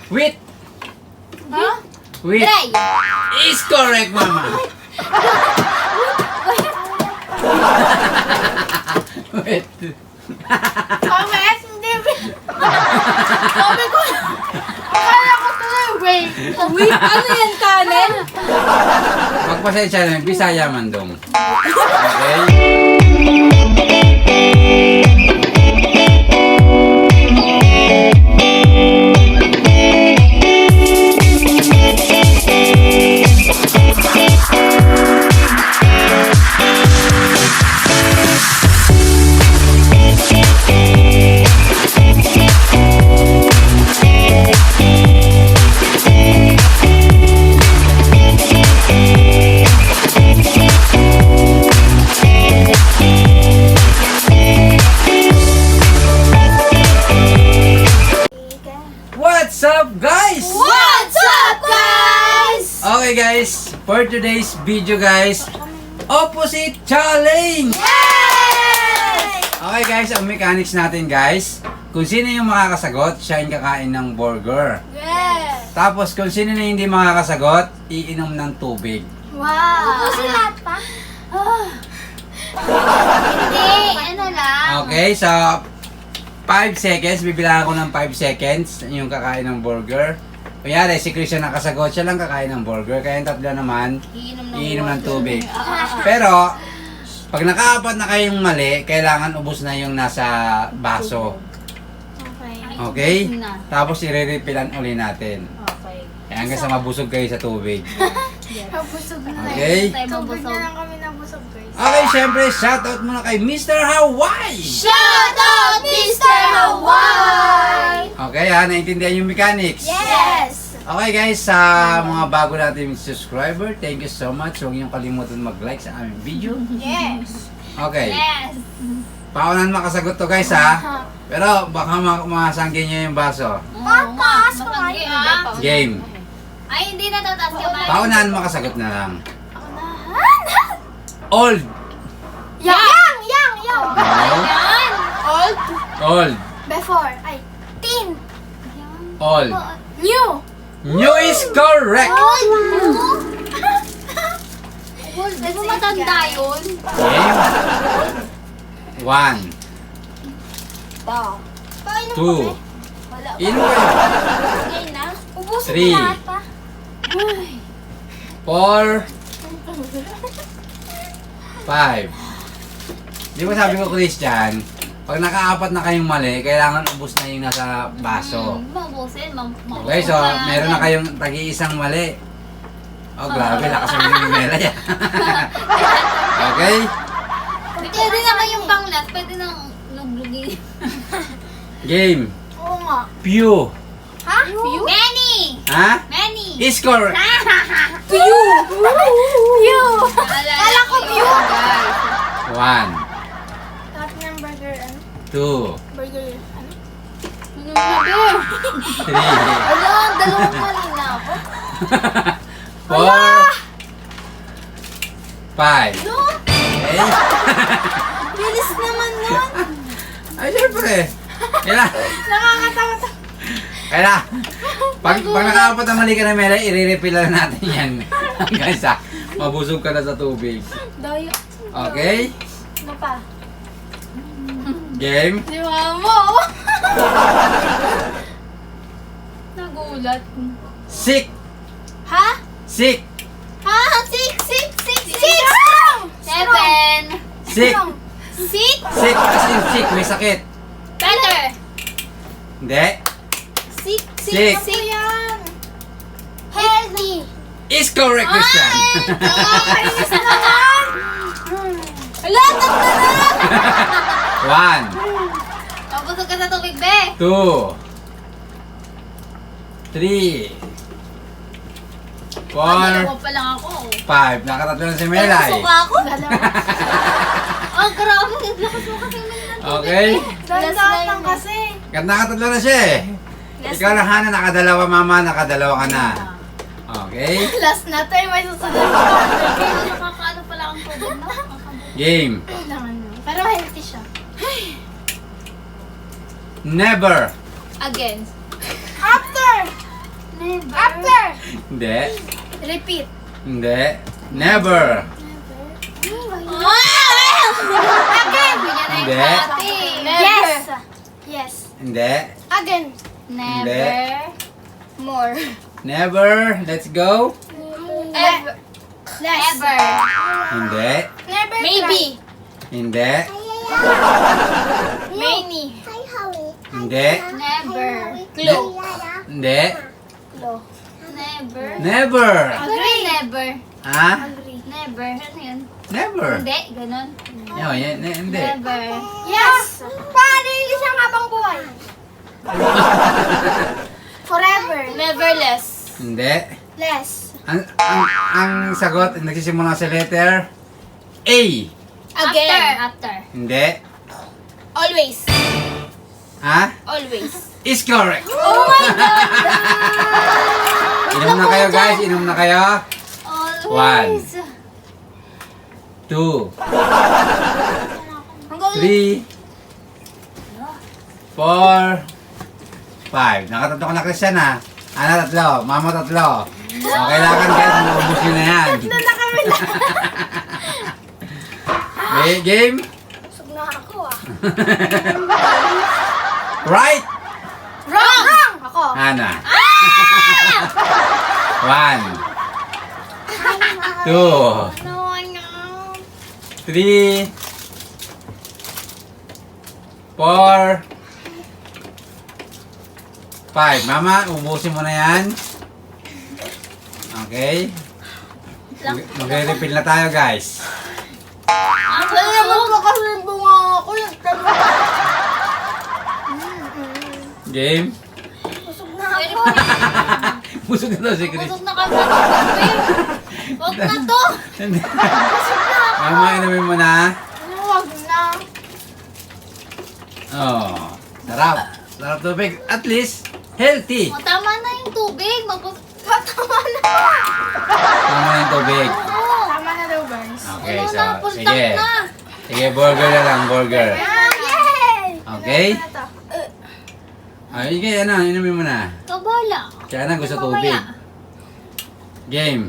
Wheat. Huh? Wheat. Try. Is correct, mama. Wheat. Pawis? Hindi. Sabi ko, akala ko tuloy, wait. Wait, ano yan, kanin? Magpasensya na, Bisaya man dong. Okay? What's up, guys? What's up, guys? Okay, guys. For today's video, guys, opposite challenge. Yay! Okay, guys, ang mechanics natin, guys. Kung sino yung makakasagot, siya yung kakain ng burger. Yes! Tapos, kung sino na hindi makakasagot, iinom ng tubig. Wow! Ubusin lahat pa? Hindi, ano lang. Okay, so 5 seconds, bibilangan ko ng 5 seconds yung kakain ng burger. Kunyari, si Christian nakasagot, siya lang kakain ng burger. Kaya yung tatlo naman, iinom ng tubig. Pero, pag nakaapat na kayong mali, kailangan ubos na yung nasa baso. Okay. Okay? Tapos, i-refilan uli natin. Okay. Kaya hanggang sa mabusog kayo sa tubig. Nabusog na. Okay? Tubig na lang kami nabusog, guys. Okay, syempre, shoutout muna kay Mr. Hawaii! Shout out, Mr. Hawaii! Okay ha, naintindihan yung mechanics? Yes! Okay guys, sa mga bago nating subscriber, thank you so much. Huwag niyong kalimutan mag-like sa aming video. Yes! Okay, Yes! paunan makasagot to guys ha. Pero baka masangkin niyo yung baso. Papas ko kayo. Game. Ay, hindi na tataas kamay. Paunan makasagot na lang. Old. Yang! No. Yan! Old? Old. Before. Ay, teen. Old. New. New is correct. Old? Old. Di ba matanda yun? Game. 1, Da. 2. Wala. Inom kayo. Sige na. Ubusin Three. mo lahat pa. 4, 5. Di ba sabi ko, Christian, pag nakaapat na kayong mali, kailangan ubos na yung nasa baso. Mabusin. Okay, so meron na kayong tagi-isang mali. Oh, grabe, lakas ang lumimela yan. Okay? Pwede naman yung panglas. Pwede nang luglugin. Game. Oo nga. Pew. Ha? Few? Many. Ha? Many. Is correct. Few. Few. Kala ko few. 1, Lahat ng burger, ano? 2, Burger, ano? Burger. 3, Wala, dalawang mali na ako. 4, 5. No? Okay? Bilis naman nun. Ay, syempre. Kailangan. Nakakatawa to. Kailangan. Pag nakaapat na mali ka na mela, i-refill na natin yan. Hanggang sa mabusog ka na sa tubig. Dayo. Okay? Ano pa? Game. Si Mamo. Nagulat. Sick. Ha? Sick. Ha? Six. Seven. Sick. Six. Sick. As in sick. May sakit. Better. Hindi. Six. Six. Yan. Healthy. Is correct, Christian. Nakakainis naman. Wala, tatlo na. 1, Mabusog ka sa tubig, be. 2, 3, 4, Dalawa pa lang ako. 5. Nakatatlo na si Melay. Busog ako. Ang grabe. Lakas mo kasi Okay? Last lang kasi. Nakatatlo na siya eh. Ikaw lang, Hana, nakadalawa, mama, nakadalawa ka na. Okay? Last na tayo, may susunod pa. Nakakaano pala ang tubig na. Game. Pero healthy siya. Never. Again. After. Never. After. Hindi. Repeat. Hindi. Never. Again. Hindi. Yes. Yes. Hindi. Again. Never. More. Never. Let's go. Ever. Less. Ever. Hindi. Never. Maybe. Hindi. Many. Hindi. Never. Clue. Hindi. Never. Never. Agree. Never. Ha? Never. Ano yun? Never. Hindi. Ganon. Hindi. Never. Yes. Paano yung isang habang buhay? Forever. Neverless. Hindi. Less. Ang sagot nagsisimula sa letter A. Again. After. Hindi. Always. Ha? Always. Is correct. Oh my God. Inom na kayo guys, inom na kayo. Always. 2, Hanggang 3, 4, 5. Nakatatlo ka na Christian ha. Ana tatlo, mama tatlo. O, kailangan guys, maubos nyo na yan. na kami na. Okay, game? Busog na ako ah. Right? Wrong. Wrong. Ako. Ana. 1, 2, No, no. 3, 4, 5. Mama, ubusin mo na yan. Okay. Magre-refill na tayo, guys. Ano naman po kasi bunga ako yung Game? busog na ako. Busog na daw si Chris. Busog na kami. Huwag na to. Mama, inumin mo na. Ano, wag na. Oh, sarap. Sarap tubig. At least, healthy. O, tama na yung tubig. Tama na. Tama na yung tubig. Tama na daw, Burns. Okay, Ano so, na, full sige. tank na. Sige, burger na lang, burger. Yay! Okay? Ay, sige, ano, inumin mo na. Ikaw bahala. Kaya na gusto Mamaya. tubig. Game.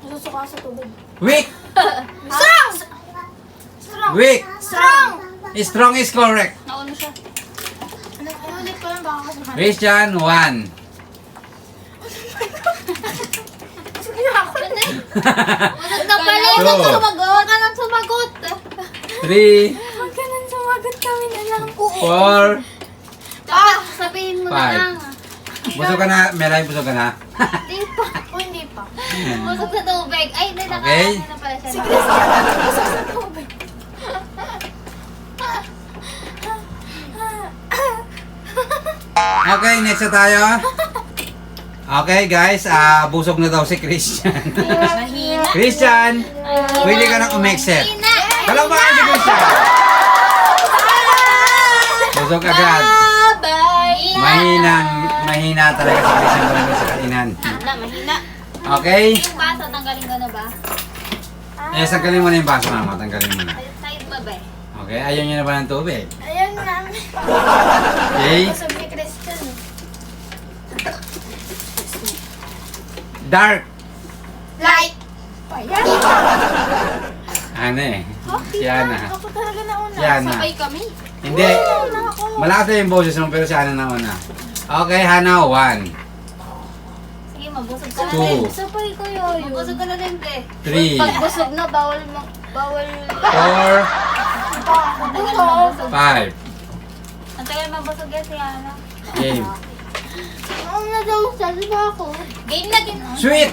Nasusuka sa tubig. Weak! Strong! Strong! Weak! Strong! Strong is correct. Nauna siya. Ulit ko lang baka kasi Christian, 1. Sige na ako. Busog na pala. Two. Huwag kang sumagot. Huwag ka nang sumagot. 3, Huwag ka nang sumagot kami na lang. 4. Dapat sabihin mo na Five. lang. Busog ka na, Melay, busog ka na. Hindi pa. O hindi pa. Busog sa tubig. Ay, hindi Okay. na pala siya. Si Christian, busog sa tubig. Okay, next na tayo. Okay, guys, busog na daw si Christian. Mahina. Christian, pwede ka nang umexit. Mahina. Palakpakan si Christian. Busog agad. Bye. Mahina talaga si Christian talaga sa kainan. Mahina. Okay? Yung baso, tanggalin ko na ba? Tanggalin mo na yung baso, mama. Tanggalin mo na. Side ba ba? Okay, ayaw niyo na ba ng tubig? Ayan namin. Okay? Busog ni Christian. Dark. Light. Ayan. Ano eh? Siya na. Ako talaga nauna. Siya na. Sabay kami. Hindi. Malakas na yung boses mo pero si Ana na una. Okay, Hana, 1, Sige, mabusog ka na Two. din. Sabay ko yun. Mabusog ka na din, te. 3, Pag busog na, bawal 4, Antagal mabusog. 5. Antagal mabusog yan si Ana. Game. Ano na daw, sabi ba ako? Game na din. Sweet.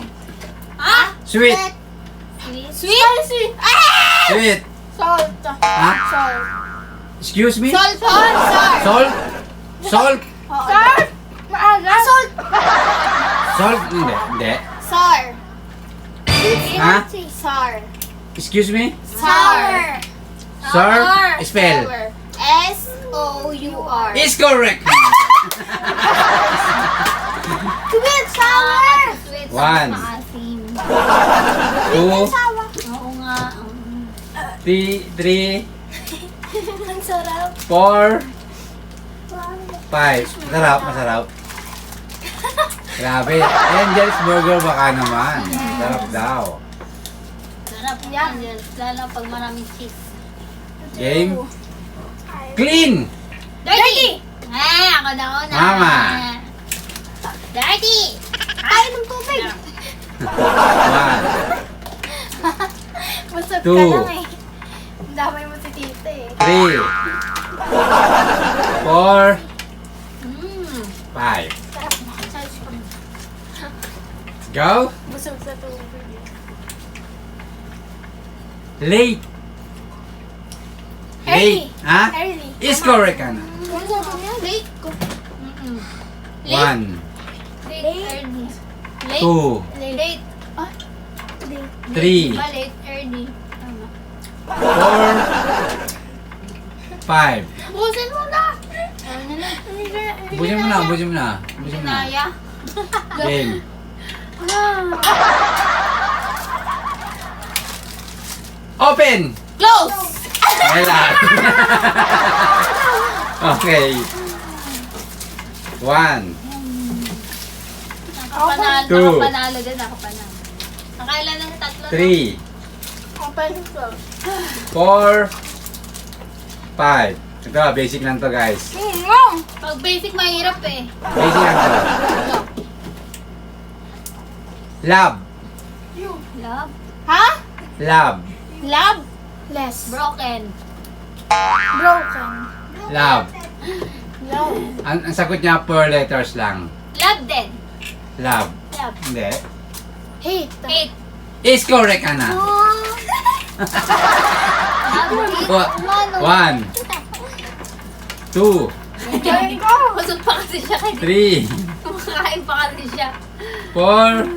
Ha? Sweet. Sweet? Spicy. Sweet. Salt. Ha? Salt. Excuse me? Salt. Salt. Salt? Salt? Salt. Maaga. Salt. Salt? Hindi. Sour. Ha? Sour. Excuse me? Sour. Sir? Spell. S-O-U-R. Is correct. Sweet. Sour. Sweet. One. Maasim. 2, Sour. Oo nga. 3, Ang sarap. 4, 5. Masarap, masarap. Grabe. Angel's Burger baka naman. Sarap daw. Sarap yan. Lalo pag maraming cheese. Game. Clean! Dirty! Ako na una. Mama. Dirty! Ay, ng tubig! 1, Busog ka Two. lang eh. Ang damay mo si tita eh. 3, 4, Mmm. 5. Go. Busog sa tubig. Late. Early. Late. Ha? Early. Is correct ka na. Ano sabi niya? Late ko. 1, Late, early. Late, 2, late. Ah, late. 3, Ba, late, early. Tama. 4, 5. Busin mo na! Ano na lang? Busin mo na, busin mo na. Busin mo na. Naya. Game. Open! Close! Wala. Okay. 1, Nakapanalo, Two. nakapanalo din ako panalo. Nakailan ng tatlo? 3, Open ko. 4, 5. Ito, basic lang to guys. Pag basic mahirap eh. Basic lang to. Love. Love. Ha? Love. Love? Less. Broken. Broken. Love. Love. Ang sagot niya 4 letters lang. Love din. Love. Love. Hindi. Hate. Hate. Is correct ka na. Love. Hate. 1, 2, Enjoy ko. Busog pa kasi siya. 3, Kumakain pa kasi siya. 4,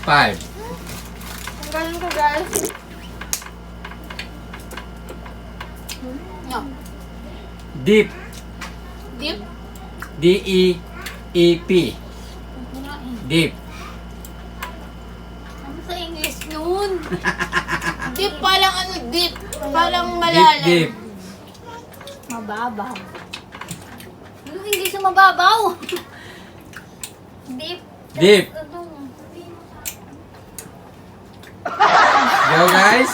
5. Ang galing ko guys. No. Deep. Deep. D-E-E-P. Deep. Ano sa English nun? Deep palang ano, deep. Palang Deep, malalim. deep. Mababaw. Ano English na mababaw? Deep. Deep. Ano? Go guys.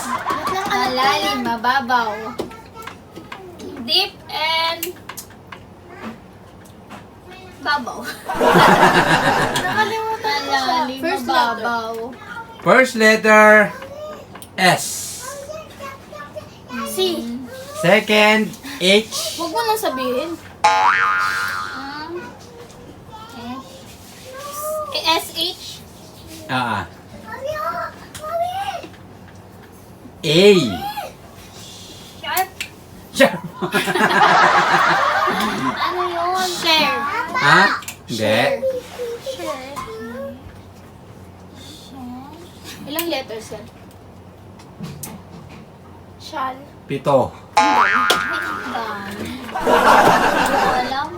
Malalim, mababaw. Deep and babaw. Nakalimutan ko siya. Malalim, First letter. mababaw. First letter S. C. Second H. Huwag mo nang sabihin. S-H. Ah. A. Sharp. Sharp. Ano yun? Share. Ha? Hindi. Share. Ilang letters yan? Shal. 7. Alam.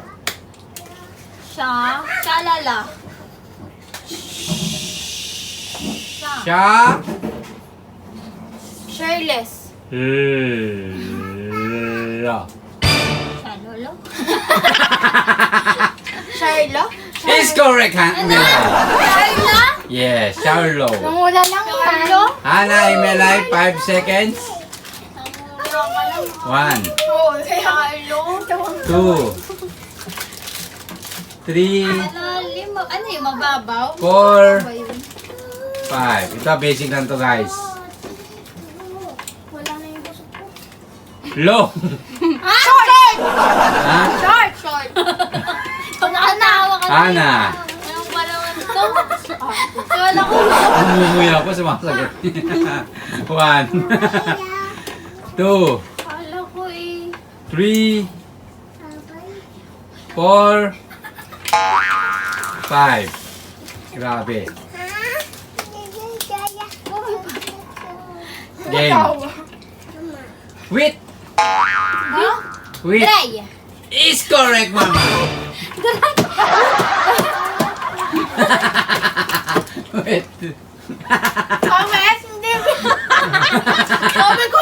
Siya. Shalala. Siya. Siya. Shareless. La. Siya, lolo. Sharlo? Is correct, ha? Sharla? Yes, Charlo. Namula lang Sharlo? Hana, Imelay, 5 seconds. Namura ka lang. 1, Oo, Sharlo. 2, 3, Malalim. Ano yung mababaw? 4, Ba yun? 5. Ito, basic lang to guys. Wala na yung busog ko. Low. Short! Ha? Short! Short! Nakatawa ka Hana. Anong palangan to? Kala ko. Umumuy ako sa mga sagot. 1, 2, Kala ko eh. 3, 4, 5. Grabe. Game. Wait. Wait. Dry. Is correct, mama. Wait. Kames, hindi. Sabi ko,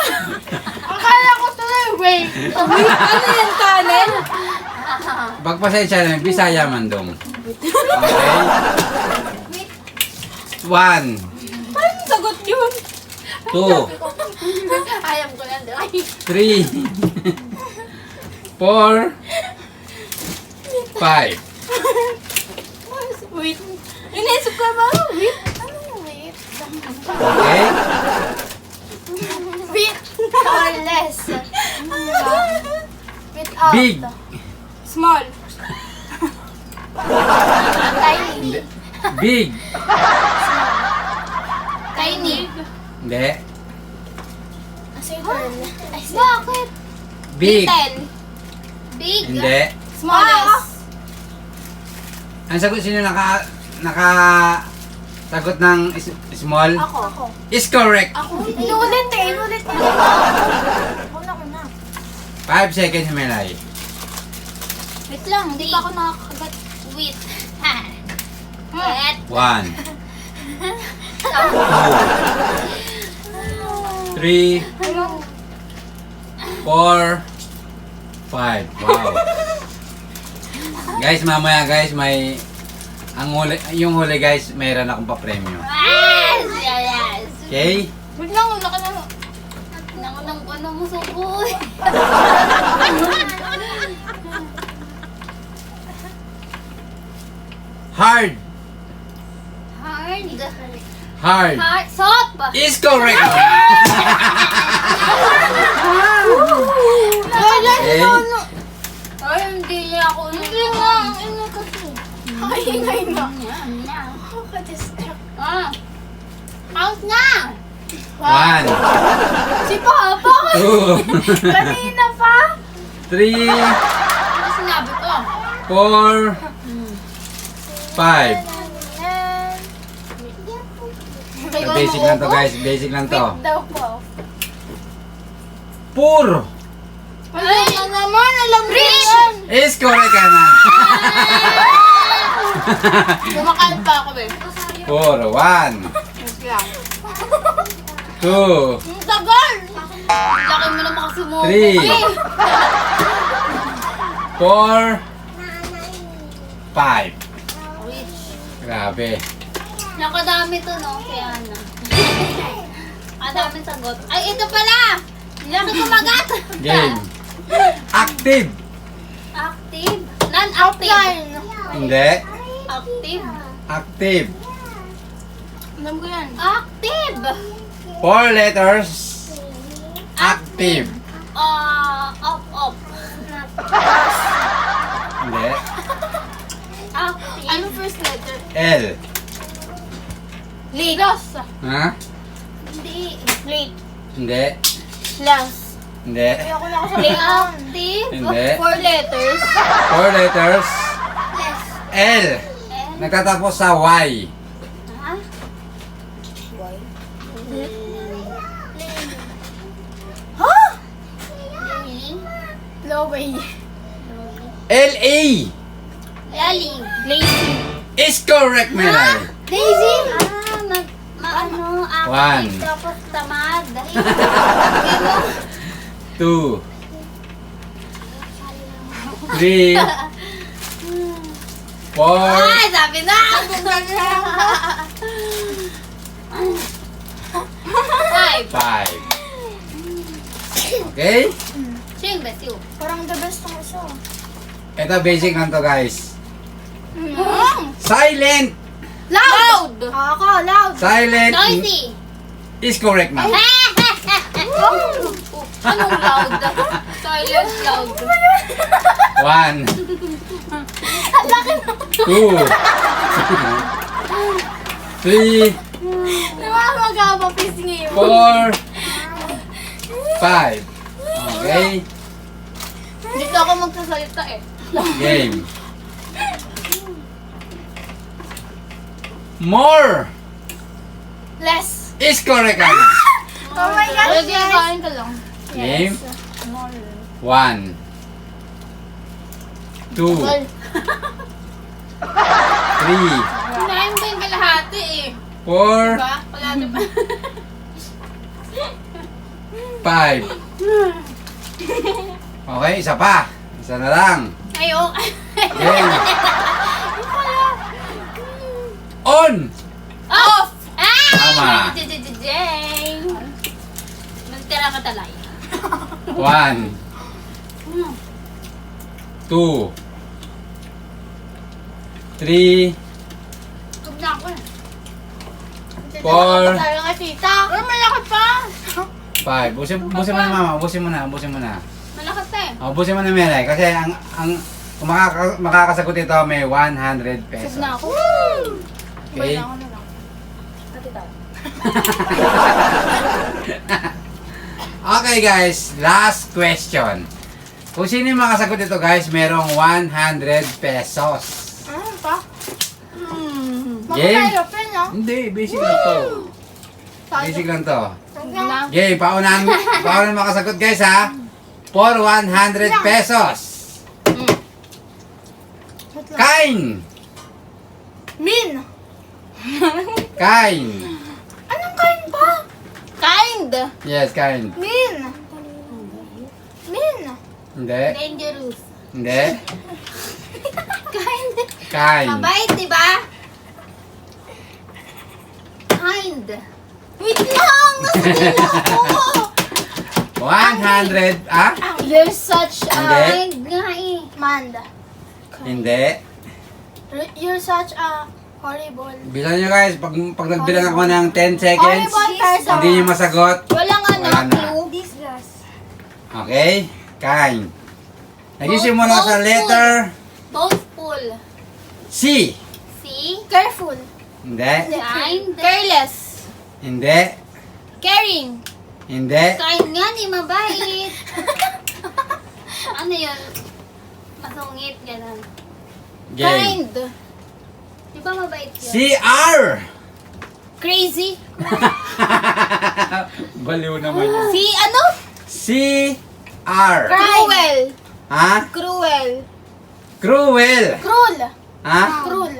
akala ko tuloy, wait. Ano yan, kanin? Pagpasensya namin, Bisaya man dong. Okay? 1, Anong sagot yun? 2, Alam ko lang. Ay, 3, 4, 5. Wait. Inisip ko ba? Wait. Ano yung wait? Okay? Wait. Or less. Without. Big. Small. Tiny. Big. Tiny. Hindi. Circle. bakit? Big. Little. Big. Hindi. Smallest. Ang sagot sino sagot ng small Ako. is correct. Ako. Inulit eh. Inulit mo. Una. 5 seconds, Melay. Wait lang. Hindi pa ako nakakagat. Wait. Wet. 1, 2, 3, 4, 5. Wow. Guys, mamaya guys, yung huli guys, mayroon akong pa-premyo. Yes! Yes! Okay? Wait lang. Una ka na. Nangunang ko na mo suboy. Hard. Hard. Hard. Hard. Soap. Is correct. Wala. Okay? Ay, hindi niya ako. Hindi nga. Ano kasi? Ay, ingay na. Ako ka-distract. Count na. 1, Si Papa. 2, Kanina pa. 3, Ano sinabi ko? 4, 5. Basic lang to guys, basic lang to. Wait daw po. Puro. Ay, na naman. Alam mo yan. Is correct ka na. Kumakain pa ako eh. Puro. 1, Wait lang. 2, Ang tagal. Laki mo naman kasi mo. 3, 4, 5. Grabe. Nakadami to, no? Kaya na. Kadami sagot. Ay, ito pala! Laki kumagat! Game. Active. Active. Non-active. Hindi. Active. Active. Alam ko yan. Active. 4 letters. Active. Off. Hindi. Active. Ano first letter? L. Late. Los. Ha? Hindi. Late. Hindi. Los. Hindi. Ayoko na ako sa Active. Hindi. 4 letters. 4 letters. L. L. Nagtatapos sa Y. Ha? Huh? Lily. No way. L-A. Lali. Lazy. Is correct, Melay. Lazy? Ano, One. active tapos tamad. 2, 3, 4, Ay, sabi na! Five. 5. Okay? Sing, Betty. Parang the best ang isa. Ito basic lang to guys. Mm. Silent. Loud! Ako, loud. Silent Noisy. is correct na. Anong loud? Silent loud. 1, 2, 3, Namamagapapis ngayon. 4, 5. Okay? Dito ako magsasalita eh. Game. More Less. is correct na. Oh my gosh, Pwede guys. kain ka lang. Game. 1, 2, 3, Kinain ko yung kalahati eh. 4, Diba? Kalahati pa. 5. Okay, isa pa. Isa na lang. Ayoko. Game. On! Off! Ah! Tama. Jay! Magtira ka talay. 1, 2, 3, Tug na ako eh. 4, Tayo kay tita. Ay, malaki pa. 5. Busin mo na mama, busin mo na. Malakas eh. Busin mo na Melay. Kasi kung makakasagot ito, may 100 Tug pesos. na ako. Okay? Ako na lang. Ate tayo. Okay guys, last question. Kung sino yung makasagot ito guys, merong 100 pesos. Ano pa? Game? Makakaya pa, no? Hindi, basic lang to. Basic lang to. Tug na. Game, paunahan makasagot guys ha. For 100 pesos. Kain! Min! Kain! Anong kain pa? Kind! Yes, kain. Min! Min! Hindi. Dangerous. Hindi. Kind! Kain. Mabait, di ba? Kind! Wait lang! Nasabihin ako! 100, ah? You're such a... Hindi. Kind nga eh. Manda. Hindi. You're such a horrible... Bilang nyo guys, pag nagbilang ako ng 10 seconds, Horrible person. hindi nyo masagot. Walang Wala na. clue. Disgust. Okay? Kain. Nagsisimula sa letter Boastful. C. See? Careful. Hindi. Kind. Careless. Hindi. Caring. Hindi. Kind nga, di mabait. Ano yun? Masungit, gano'n. Game. Kind. Di ba mabait yun? CR. Crazy. Baliw naman yun. Si ano? CR. Cruel. Ha? Cruel. Cruel. Cruel. Ha? Cruel.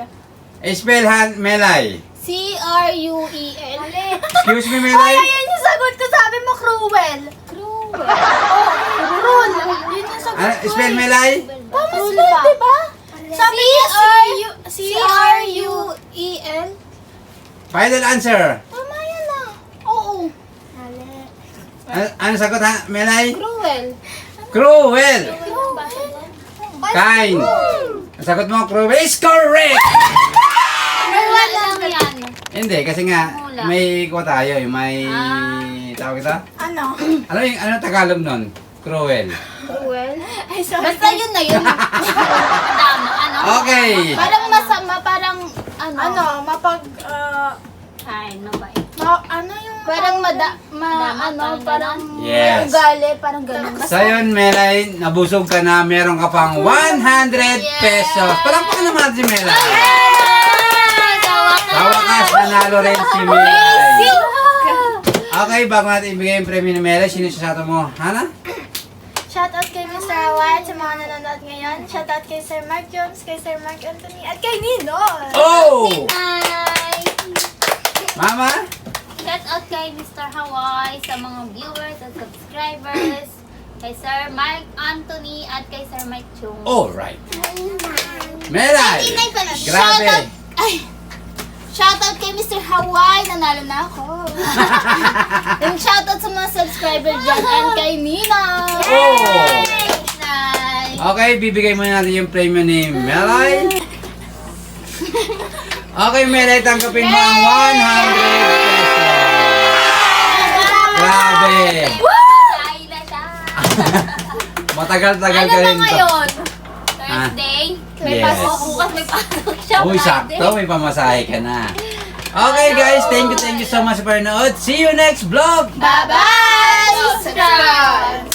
Spell hand Melay. C-R-U-E-L. Excuse me Ay, Melay. ayan yung sagot ko. Sabi mo cruel. Cruel. Cruel. Yun yung sagot Ano, ko. spell Melay? Tama spell, di ba? Sabi niya C-R-U-E-L. Final answer. Tama yan na. Oo. Ano sagot ha, Melay? Cruel. Cruel. Kind. Kind. Ang sagot mo, cruel is correct. Wala lang yan. Hindi, kasi nga, Wala. may kuha tayo, may tawag ito? Ano? Ano Tagalog nun? Cruel. Cruel? Ay, sorry. Basta yun na yun. Tama, ano? Okay. Parang masama, parang ano, mapag, Kind, mabait. ano yung... Parang parang Yes. ugali, parang ganun. So yun, Melay, nabusog ka na, meron ka pang 100 pesos. Palakpakan naman natin si Melay. Sa wakas, nanalo rin si Melay. Okay, bago natin ibigay yung premyo ni Melay, sino sa mo? Hana? Shoutout kay Mr. Awad sa mga nanonood ngayon. Shoutout kay Sir Mark Jones, kay Sir Mark Anthony, at kay Nino. Oh! Hi! Mama? Shout out kay Mr. Hawaii sa mga viewers at subscribers. Kay Sir Mike Anthony at kay Sir Mike Chung. Alright. Melay! Grabe! Shoutout kay Mr. Hawaii, nanalo na ako. Yung shoutout sa mga subscriber dyan and kay Nina. Oh! Nice! Okay, bibigay muna natin yung premyo ni Melay. Okay, Melay, tanggapin mo ang 100 pesos. Grabe! Silent na. Matagal-tagal Ano ka ba rin to. ngayon? Thursday? May Yes. pasok. Bukas may pasok siya. Uy, Friday. sakto. May pamasahe ka na. Okay, guys. Thank you so much for panood. See you next vlog! Bye-bye! Subscribe!